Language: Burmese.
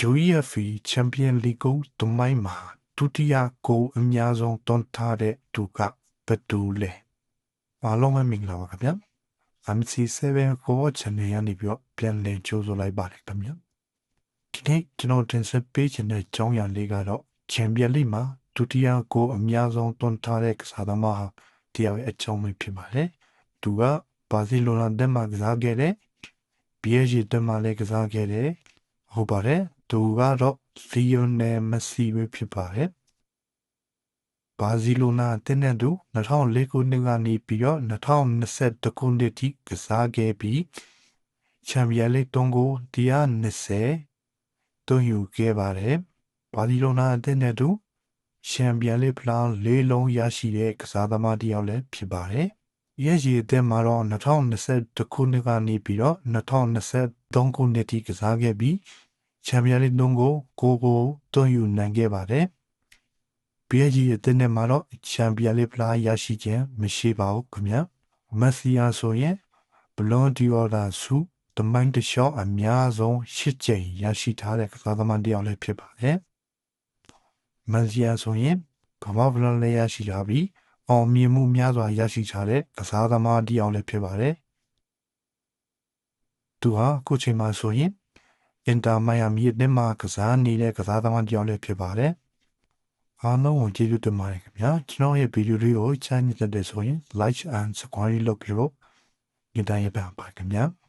UEFA Champions League တမိုင်းမှာဒုတိယကိုအများဆုံးတွန်းထားတဲ့သူကဘယ်သူလဲအားလုံးပဲမင်္ဂလာပါခင်ဗျာ MC7 ကိုchannel ကနေပြီးတော့ပြန်လည်ကြိုးဆိုလိုက်ပါတယ်ခင်ဗျာဒီနေ့ကျွန်တော်တင်ဆက်ပေးချင်တဲ့အကြောင်းအရာလေးကတော့ Champions League မှာဒုတိယကိုအများဆုံးတွန်းထားတဲ့ကစားသမားဟာတရားရဲ့အကြောင်းပဲဖြစ်ပါတယ်သူကဘာစီလိုနာတက်မှာကစားခဲ့တဲ့ PSG တက်မှာလည်းကစားခဲ့တယ်ဟုတ်ပါတယ်သူကတော့လီယိုနယ်မက်ဆီပဲဖြစ်ပါတယ်ဘာစီလိုနာတက်တဲ့သူ2004ခုနှစ်ကနေပြီးတော့2021ခုနှစ်ထိကစားခဲ့ပြီးချန်ပီယံလိဂ်3ကို120တွန်းယူခဲ့ပါတယ်ဘာစီလိုနာတက်တဲ့သူချန်ပီယံလိဂ်ဖလား၄လုံးရရှိတဲ့ကစားသမားတစ်ယောက်လည်းဖြစ်ပါတယ်ရဲ့ရည်တဲ့မှာတော့2021ခုနှစ်ကနေပြီးတော့2023ခုနှစ်ထိကစားခဲ့ပြီးချန်ပီယံလိဂ်3ကိုတွန်းယူနိုင်ခဲ့ပါတယ်။ PSG ရဲ့တဲ့နဲ့မှာတော့ချန်ပီယံလိဂ်ဖလားရရှိခြင်းမရှိပါဘူးခင်ဗျာ။မက်ဆီယာဆိုရင်ဘလွန်ဒီအော်ဒါဆုတမိုင်းတစ်လျှောက်အများဆုံး၈ကြိမ်ရရှိထားတဲ့ကစားသမားတစ်ယောက်လည်းဖြစ်ပါတယ်။မက်ဆီယာဆိုရင်ကမ္ဘာဘလွန်လည်းရရှိထားပြီးအောင်မြင်မှုများစွာရရှိထားတဲ့ကစားသမားတစ်ယောက်လည်းဖြစ်ပါတယ်။သူဟာအခုချိန်မှာဆိုရင်အင်တာမိုင်ယာမီနဲ့မှာကစားနေတဲ့ကစားသမားတစ်ယောက်လည်းဖြစ်ပါတယ်။အားလုံးကိုကျေးဇူးတင်ပါတယ်ခင်ဗျာကျွန်တော်ရဲ့ဗီဒီယိုလေးကိုချမ်းမြေ့တဲ့ဆိုရင် like and subscribe လုပ်ပြီးတော့ညတိုင်းရပါခင်ဗျာ။